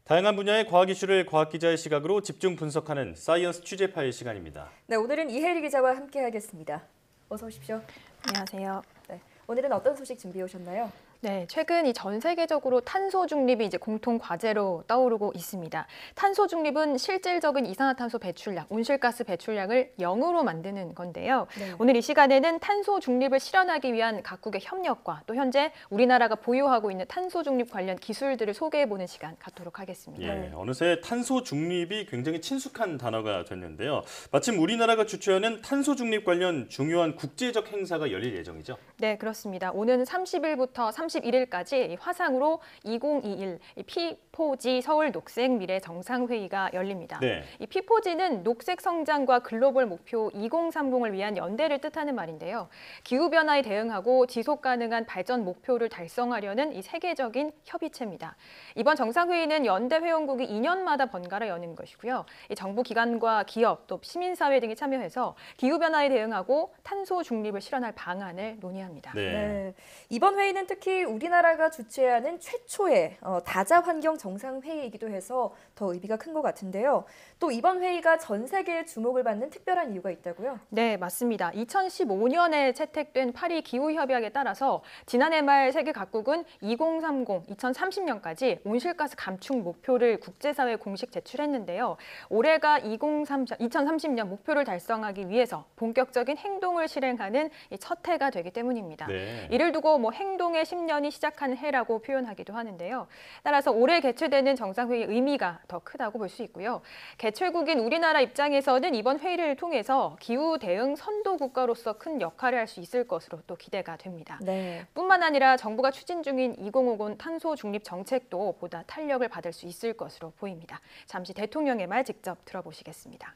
다양한 분야의 과학 이슈를 과학 기자의 시각으로 집중 분석하는 사이언스 취재 파일 시간입니다. 네, 오늘은 이혜리 기자와 함께하겠습니다. 어서 오십시오. 안녕하세요. 네, 오늘은 어떤 소식 준비해 오셨나요? 네, 최근 전 세계적으로 탄소 중립이 이제 공통 과제로 떠오르고 있습니다. 탄소 중립은 실질적인 이산화탄소 배출량, 온실가스 배출량을 0으로 만드는 건데요. 네. 오늘 이 시간에는 탄소 중립을 실현하기 위한 각국의 협력과 또 현재 우리나라가 보유하고 있는 탄소 중립 관련 기술들을 소개해보는 시간 갖도록 하겠습니다. 예, 어느새 탄소 중립이 굉장히 친숙한 단어가 됐는데요. 마침 우리나라가 주최하는 탄소 중립 관련 중요한 국제적 행사가 열릴 예정이죠. 네, 그렇습니다. 오는 30일부터 31일까지 화상으로 2021 P4G 서울 녹색 미래 정상회의가 열립니다. 네. 이 P4G는 녹색 성장과 글로벌 목표 2030을 위한 연대를 뜻하는 말인데요. 기후변화에 대응하고 지속 가능한 발전 목표를 달성하려는 이 세계적인 협의체입니다. 이번 정상회의는 연대 회원국이 2년마다 번갈아 여는 것이고요. 이 정부 기관과 기업, 또 시민사회 등이 참여해서 기후변화에 대응하고 탄소 중립을 실현할 방안을 논의합니다. 네, 이번 회의는 특히 우리나라가 주최하는 최초의 다자환경 정상회의이기도 해서 더 의미가 큰 것 같은데요. 또 이번 회의가 전 세계의 주목을 받는 특별한 이유가 있다고요? 네, 맞습니다. 2015년에 채택된 파리 기후협약에 따라서 지난해 말 세계 각국은 2030, 2030년까지 온실가스 감축 목표를 국제사회에 공식 제출했는데요. 올해가 2030년 목표를 달성하기 위해서 본격적인 행동을 실행하는 첫 해가 되기 때문입니다. 네. 이를 두고 행동의 10년이 시작한 해라고 표현하기도 하는데요. 따라서 올해 개최되는 정상회의의 의미가 더 크다고 볼 수 있고요. 개최국인 우리나라 입장에서는 이번 회의를 통해서 기후 대응 선도 국가로서 큰 역할을 할 수 있을 것으로 또 기대가 됩니다. 네. 뿐만 아니라 정부가 추진 중인 2050 탄소 중립 정책도 보다 탄력을 받을 수 있을 것으로 보입니다. 잠시 대통령의 말 직접 들어보시겠습니다.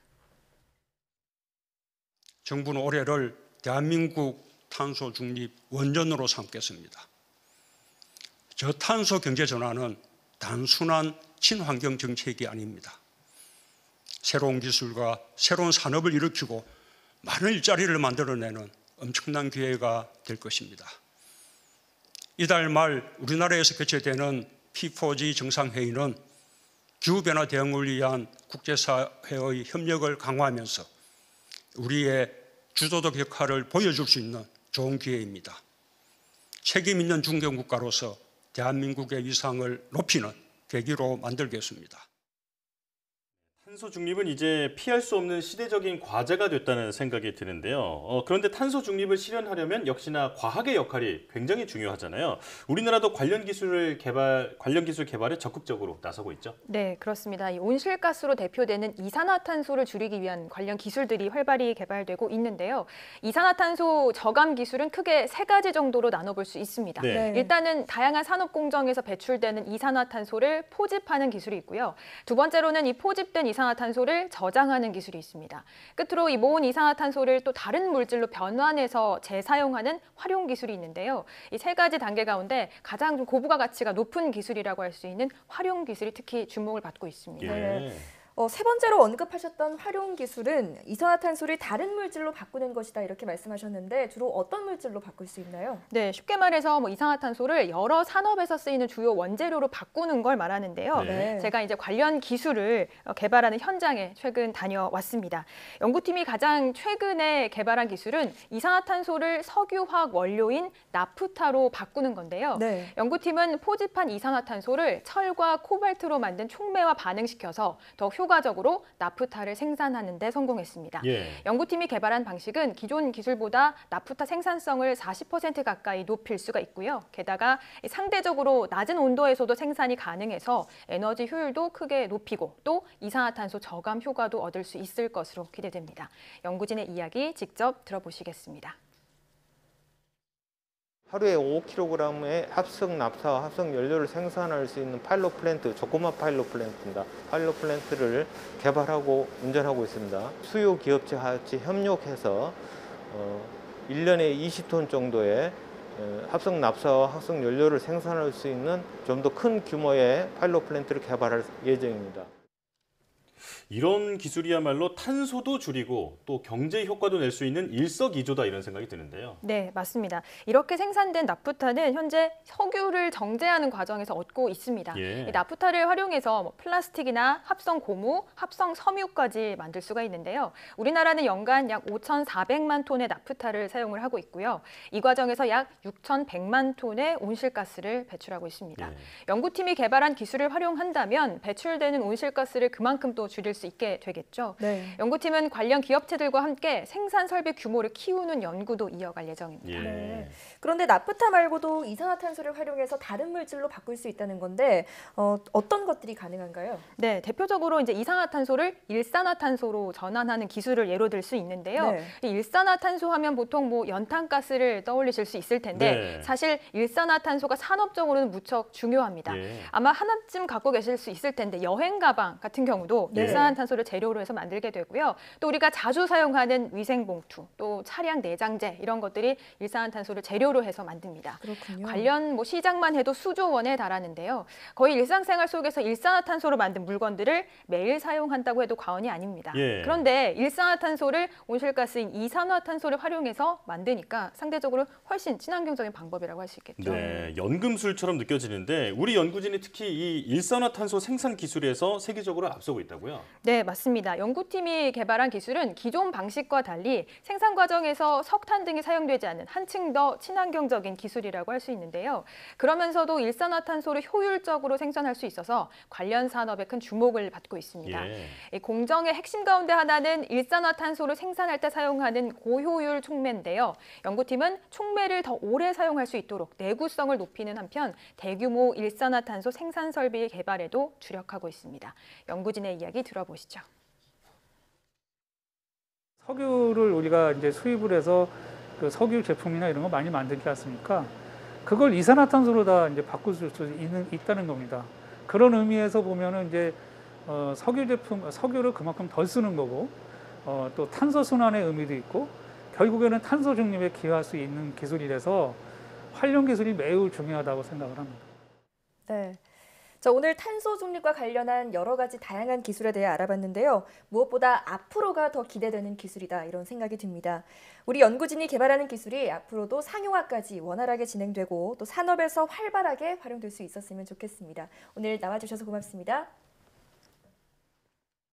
정부는 올해를 대한민국 탄소 중립 원전으로 삼겠습니다. 저탄소 경제 전환은 단순한 친환경 정책이 아닙니다. 새로운 기술과 새로운 산업을 일으키고 많은 일자리를 만들어내는 엄청난 기회가 될 것입니다. 이달 말 우리나라에서 개최되는 P4G 정상회의는 기후변화 대응을 위한 국제사회의 협력을 강화하면서 우리의 주도적 역할을 보여줄 수 있는 좋은 기회입니다. 책임 있는 중견국가로서 대한민국의 위상을 높이는 계기로 만들겠습니다. 탄소 중립은 이제 피할 수 없는 시대적인 과제가 됐다는 생각이 드는데요. 그런데 탄소 중립을 실현하려면 역시나 과학의 역할이 굉장히 중요하잖아요. 우리나라도 관련 기술 개발에 적극적으로 나서고 있죠. 네, 그렇습니다. 이 온실가스로 대표되는 이산화탄소를 줄이기 위한 관련 기술들이 활발히 개발되고 있는데요. 이산화탄소 저감 기술은 크게 세 가지 정도로 나눠볼 수 있습니다. 네. 일단은 다양한 산업 공정에서 배출되는 이산화탄소를 포집하는 기술이 있고요. 두 번째로는 이 포집된 이산화탄소를 저장하는 기술이 있습니다. 끝으로 이 모은 이산화탄소를 또 다른 물질로 변환해서 재사용하는 활용 기술이 있는데요. 이 세 가지 단계 가운데 가장 좀 고부가 가치가 높은 기술이라고 할 수 있는 활용 기술이 특히 주목을 받고 있습니다. 예. 세 번째로 언급하셨던 활용 기술은 이산화탄소를 다른 물질로 바꾸는 것이다 이렇게 말씀하셨는데 주로 어떤 물질로 바꿀 수 있나요? 네, 쉽게 말해서 이산화탄소를 여러 산업에서 쓰이는 주요 원재료로 바꾸는 걸 말하는데요. 네. 제가 이제 관련 기술을 개발하는 현장에 최근 다녀왔습니다. 연구팀이 가장 최근에 개발한 기술은 이산화탄소를 석유화학 원료인 나프타로 바꾸는 건데요. 네. 연구팀은 포집한 이산화탄소를 철과 코발트로 만든 촉매와 반응시켜서 더 효과적으로 나프타를 생산하는 데 성공했습니다. 예. 연구팀이 개발한 방식은 기존 기술보다 나프타 생산성을 40% 가까이 높일 수가 있고요. 게다가 상대적으로 낮은 온도에서도 생산이 가능해서 에너지 효율도 크게 높이고 또 이산화탄소 저감 효과도 얻을 수 있을 것으로 기대됩니다. 연구진의 이야기 직접 들어보시겠습니다. 하루에 5kg의 합성 납사와 합성 연료를 생산할 수 있는 파일럿 플랜트, 조그만 파일럿 플랜트입니다. 파일럿 플랜트를 개발하고 운전하고 있습니다. 수요 기업체와 같이 협력해서 1년에 20톤 정도의 합성 납사와 합성 연료를 생산할 수 있는 좀 더 큰 규모의 파일럿 플랜트를 개발할 예정입니다. 이런 기술이야말로 탄소도 줄이고 또 경제 효과도 낼 수 있는 일석이조다 이런 생각이 드는데요. 네, 맞습니다. 이렇게 생산된 나프타는 현재 석유를 정제하는 과정에서 얻고 있습니다. 예. 이 나프타를 활용해서 뭐 플라스틱이나 합성 고무, 합성 섬유까지 만들 수가 있는데요. 우리나라는 연간 약 5,400만 톤의 나프타를 사용을 하고 있고요. 이 과정에서 약 6,100만 톤의 온실가스를 배출하고 있습니다. 예. 연구팀이 개발한 기술을 활용한다면 배출되는 온실가스를 그만큼 또 줄일 수 있게 되겠죠. 네. 연구팀은 관련 기업체들과 함께 생산 설비 규모를 키우는 연구도 이어갈 예정입니다. 예. 네. 그런데 나프타 말고도 이산화탄소를 활용해서 다른 물질로 바꿀 수 있다는 건데 어떤 것들이 가능한가요? 네, 대표적으로 이제 이산화탄소를 일산화탄소로 전환하는 기술을 예로 들 수 있는데요. 네. 이 일산화탄소 하면 보통 뭐 연탄가스를 떠올리실 수 있을 텐데 네. 사실 일산화탄소가 산업적으로는 무척 중요합니다. 예. 아마 하나쯤 갖고 계실 수 있을 텐데 여행 가방 같은 경우도 네. 일산화탄소를 재료로 해서 만들게 되고요. 또 우리가 자주 사용하는 위생봉투, 또 차량 내장재 이런 것들이 일산화탄소를 재료로 해서 만듭니다. 그렇군요. 관련 뭐 시장만 해도 수조 원에 달하는데요. 거의 일상생활 속에서 일산화탄소로 만든 물건들을 매일 사용한다고 해도 과언이 아닙니다. 예. 그런데 일산화탄소를 온실가스인 이산화탄소를 활용해서 만드니까 상대적으로 훨씬 친환경적인 방법이라고 할 수 있겠죠. 네, 연금술처럼 느껴지는데 우리 연구진이 특히 이 일산화탄소 생산 기술에서 세계적으로 앞서고 있다고요? 네, 맞습니다. 연구팀이 개발한 기술은 기존 방식과 달리 생산 과정에서 석탄 등이 사용되지 않는 한층 더 친환경적인 기술이라고 할 수 있는데요. 그러면서도 일산화탄소를 효율적으로 생산할 수 있어서 관련 산업에 큰 주목을 받고 있습니다. 예. 이 공정의 핵심 가운데 하나는 일산화탄소를 생산할 때 사용하는 고효율 촉매인데요. 연구팀은 촉매를 더 오래 사용할 수 있도록 내구성을 높이는 한편 대규모 일산화탄소 생산 설비 개발에도 주력하고 있습니다. 연구진의 이야기 들어보시죠. 석유를 우리가 이제 수입을 해서 그 석유 제품이나 이런 거 많이 만들지 않습니까? 그걸 이산화탄소로 다 이제 바꿀 수 있다는 겁니다. 그런 의미에서 보면은 이제 석유 제품, 석유를 그만큼 덜 쓰는 거고, 또 탄소 순환의 의미도 있고, 결국에는 탄소 중립에 기여할 수 있는 기술이라서 활용 기술이 매우 중요하다고 생각을 합니다. 네. 자, 오늘 탄소 중립과 관련한 여러 가지 다양한 기술에 대해 알아봤는데요. 무엇보다 앞으로가 더 기대되는 기술이다 이런 생각이 듭니다. 우리 연구진이 개발하는 기술이 앞으로도 상용화까지 원활하게 진행되고 또 산업에서 활발하게 활용될 수 있었으면 좋겠습니다. 오늘 나와주셔서 고맙습니다.